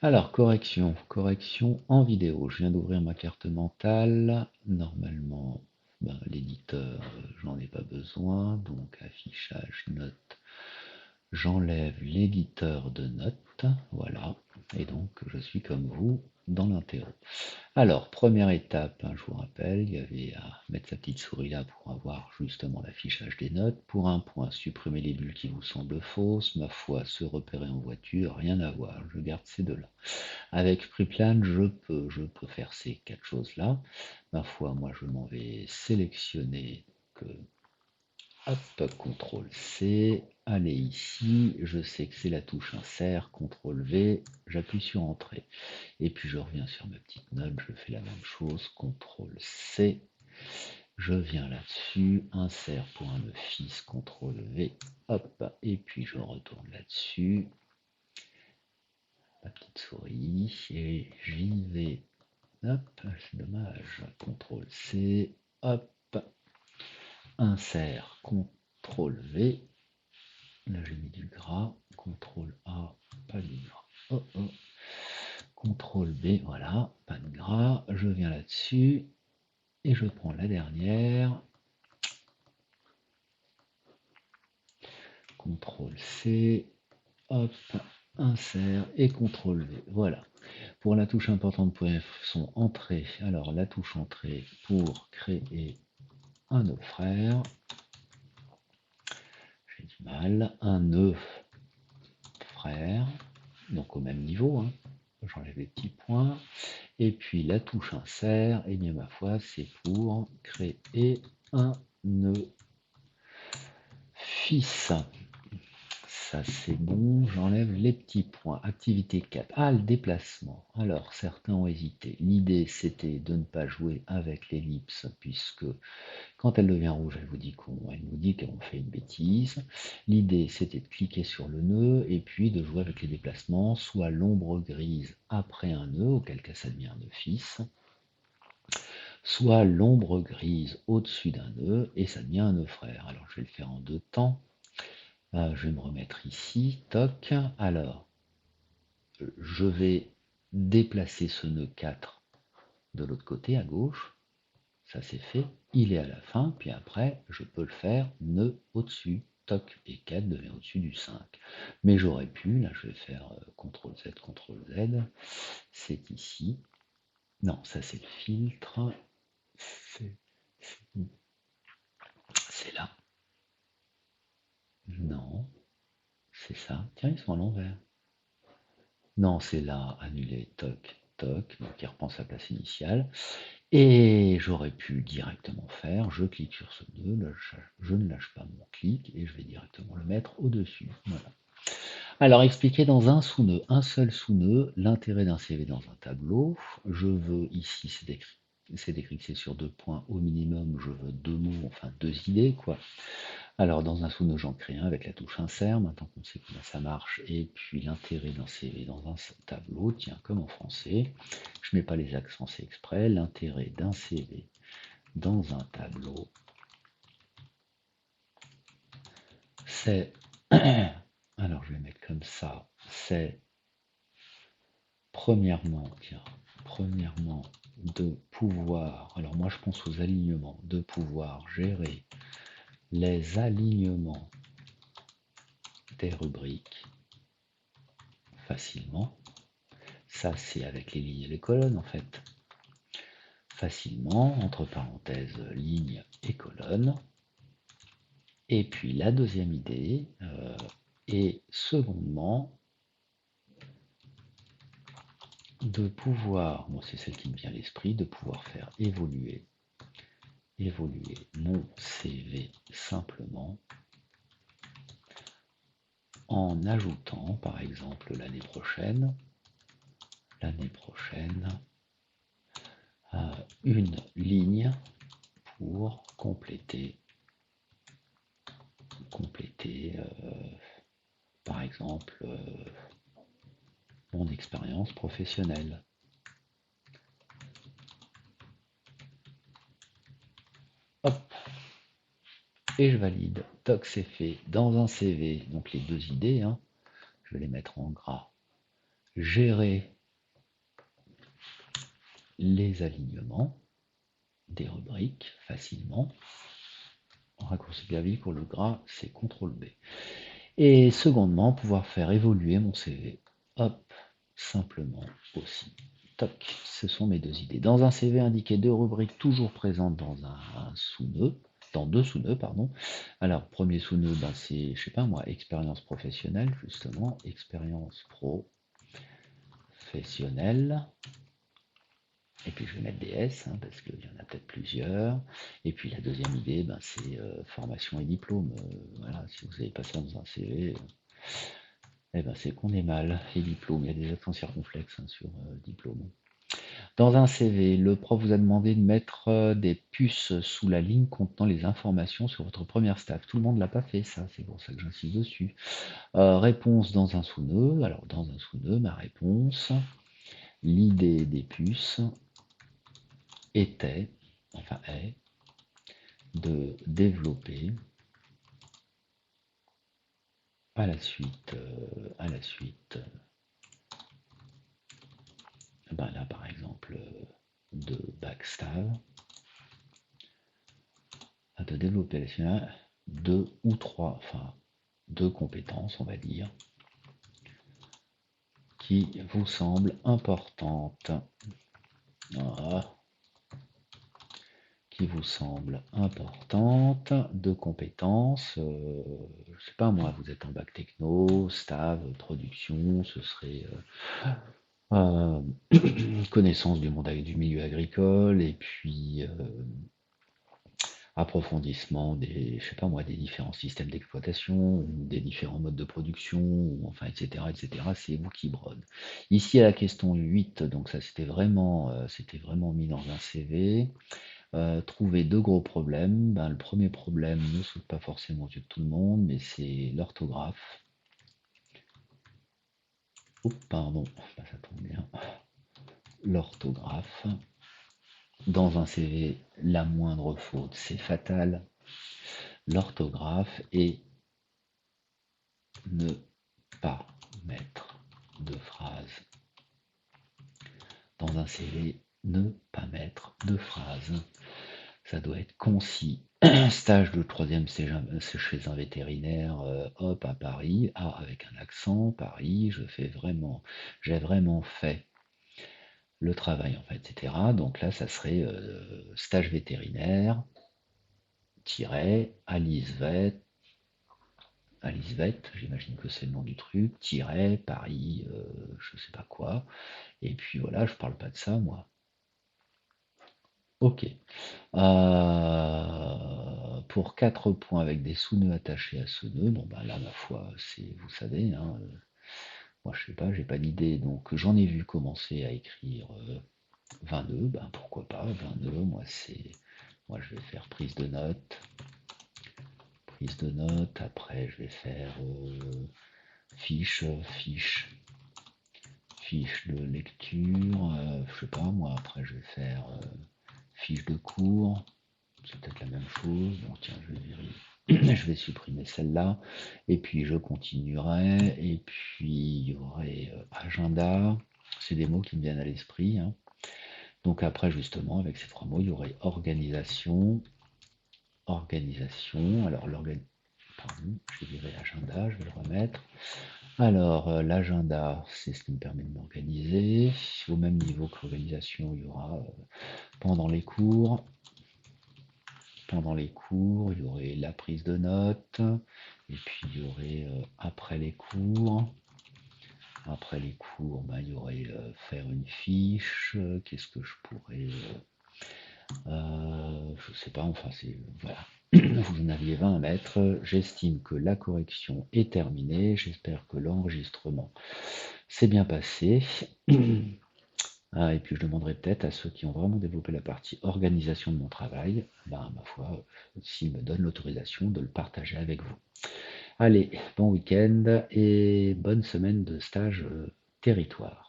Alors, correction en vidéo. Je viens d'ouvrir ma carte mentale. Normalement, l'éditeur, j'en ai pas besoin. Donc, affichage, notes. J'enlève l'éditeur de notes. Voilà. Et donc, je suis comme vous dans l'interro. Alors, première étape, hein, je vous rappelle, il y avait à mettre sa petite souris là pour avoir justement l'affichage des notes. Pour un point, supprimer les bulles qui vous semblent fausses. Ma foi, se repérer en voiture, rien à voir. Je garde ces deux-là. Avec Preplan, je peux faire ces quatre choses-là. Ma foi, moi, je m'en vais sélectionner que, hop, CTRL C. Allez ici, je sais que c'est la touche insert, CTRL V, j'appuie sur Entrée. Et puis je reviens sur ma petite note, je fais la même chose, CTRL C. Je viens là-dessus, insert pour un office, CTRL V, hop, et puis je retourne là-dessus, ma petite souris, et j'y vais. Hop, c'est dommage. CTRL C, hop, insert, CTRL V. Là j'ai mis du gras, CTRL A, pas du gras. Oh oh. CTRL B, voilà, pas de gras. Je viens là-dessus et je prends la dernière. CTRL C, hop, insert et CTRL V. Voilà. Pour la touche importante pour son entrée, alors la touche entrée pour créer un nœud frère, j'ai du mal, un nœud frère, donc au même niveau, hein. J'enlève les petits points, et puis la touche insert, et bien ma foi, c'est pour créer un nœud fils. Ça c'est bon, j'enlève les petits points. Activité 4. Ah, le déplacement. Alors, certains ont hésité. L'idée c'était de ne pas jouer avec l'ellipse, puisque quand elle devient rouge, elle nous dit qu'on fait une bêtise. L'idée c'était de cliquer sur le nœud et puis de jouer avec les déplacements, soit l'ombre grise après un nœud, auquel cas ça devient un nœud fils, soit l'ombre grise au-dessus d'un nœud et ça devient un nœud frère. Alors je vais le faire en deux temps. Je vais me remettre ici, toc. Alors, je vais déplacer ce nœud 4 de l'autre côté à gauche. Ça c'est fait. Il est à la fin, puis après, je peux le faire nœud au-dessus. Toc, et 4 devient au-dessus du 5. Mais j'aurais pu, là je vais faire CTRL Z, CTRL Z. C'est ici. Non, ça c'est le filtre. C'est c'est là. Non, c'est ça. Tiens, ils sont à l'envers. Non, c'est là, annuler, toc, toc, donc il reprend sa place initiale. Et j'aurais pu directement faire, je clique sur ce nœud, je ne lâche pas mon clic et je vais directement le mettre au-dessus. Voilà. Alors, expliquer dans un sous-nœud, un seul sous-nœud, l'intérêt d'un CV dans un tableau. Je veux ici, c'est décrit que c'est sur deux points au minimum, je veux deux mots, enfin deux idées, quoi. Alors, dans un sous-nœud, j'en crée un avec la touche insert, maintenant qu'on sait comment ça marche, et puis l'intérêt d'un CV dans un tableau, tiens, comme en français, je ne mets pas les accents, c'est exprès, l'intérêt d'un CV dans un tableau, c'est, alors je vais mettre comme ça, c'est premièrement, de pouvoir, alors moi je pense aux alignements, de pouvoir gérer les alignements des rubriques facilement. Ça, c'est avec les lignes et les colonnes, en fait. Facilement, entre parenthèses, lignes et colonnes. Et puis la deuxième idée est secondement de pouvoir, moi c'est celle qui me vient à l'esprit, de pouvoir faire évoluer mon CV simplement en ajoutant, par exemple, l'année prochaine, une ligne pour compléter, par exemple, mon expérience professionnelle. Hop, et je valide. Toc, c'est fait. Dans un CV, donc les deux idées, hein, je vais les mettre en gras. gérer les alignements des rubriques facilement. En raccourci clavier pour le gras, c'est CTRL B. Et secondement, pouvoir faire évoluer mon CV. Hop, simplement aussi. Toc, ce sont mes deux idées. Dans un CV, indiquer deux rubriques toujours présentes dans un sous-nœud, dans deux sous-nœuds, pardon. Alors, premier sous-nœud, ben, c'est, je sais pas moi, expérience professionnelle, justement, expérience professionnelle. Et puis je vais mettre des S, hein, parce qu'il y en a peut-être plusieurs. Et puis la deuxième idée, ben, c'est formation et diplôme. Voilà, si vous avez pas ça dans un CV, eh ben, c'est qu'on est mal. Et diplôme, il y a des accents circonflexes hein, sur diplôme. Dans un CV, le prof vous a demandé de mettre des puces sous la ligne contenant les informations sur votre première staff. Tout le monde ne l'a pas fait, ça, c'est pour ça que j'insiste dessus. Réponse dans un sous-nœud. Alors, dans un sous-nœud, ma réponse, l'idée des puces était, enfin est, de développer à la suite, ben là par exemple, de Backstab, de développer à la suite deux ou trois, enfin deux compétences, on va dire, qui vous semblent importantes. Voilà. Qui vous semblent importantes, deux compétences, je sais pas moi, vous êtes en bac techno, stav, production, ce serait euh, connaissance du monde du milieu agricole et puis approfondissement des, je sais pas moi, des différents systèmes d'exploitation ou des différents modes de production ou enfin etc etc. C'est vous qui brode. Ici à la question 8, donc ça c'était vraiment mis dans un CV. Trouver deux gros problèmes. Ben, le premier problème ne saute pas forcément aux yeux de tout le monde, mais c'est l'orthographe. Oups, pardon, ben, ça tombe bien. L'orthographe. Dans un CV, la moindre faute, c'est fatal. L'orthographe et ne pas mettre de phrase. Dans un CV, ne pas mettre de phrase. Ça doit être concis. Stage de troisième chez un vétérinaire, hop, à Paris, avec un accent, Paris, j'ai vraiment fait le travail, en fait, etc. Donc là, ça serait stage vétérinaire, tiret, Alice j'imagine que c'est le nom du truc, tiret, Paris, je sais pas quoi. Et puis voilà, je parle pas de ça, moi. Ok. Pour 4 points avec des sous-nœuds attachés à ce nœud, bon ben là ma foi, c'est, vous savez, hein, moi je sais pas, j'ai pas d'idée, donc j'en ai vu commencer à écrire 20 nœuds, ben pourquoi pas, 20 nœuds, moi je vais faire prise de notes, après je vais faire fiche, fiche de lecture, je sais pas, moi après je vais faire fiche de cours, c'est peut-être la même chose. Donc tiens, je vais vérifier. Je vais supprimer celle-là. Et puis je continuerai. Et puis il y aurait agenda. C'est des mots qui me viennent à l'esprit, hein. Donc après, justement, avec ces trois mots, il y aurait organisation. Organisation. Alors pardon, j'ai viré agenda, je vais le remettre. Alors, l'agenda, c'est ce qui me permet de m'organiser. Au même niveau que l'organisation, il y aura pendant les cours, il y aurait la prise de notes, et puis il y aurait après les cours. Après les cours, ben, il y aurait faire une fiche. Qu'est-ce que je pourrais. Je sais pas, enfin, c'est. Voilà. Vous en aviez 20 à mettre. J'estime que la correction est terminée. J'espère que l'enregistrement s'est bien passé. Ah, et puis je demanderai peut-être à ceux qui ont vraiment développé la partie organisation de mon travail, ben, ma foi, s'ils me donnent l'autorisation de le partager avec vous. Allez, bon week-end et bonne semaine de stage territoire.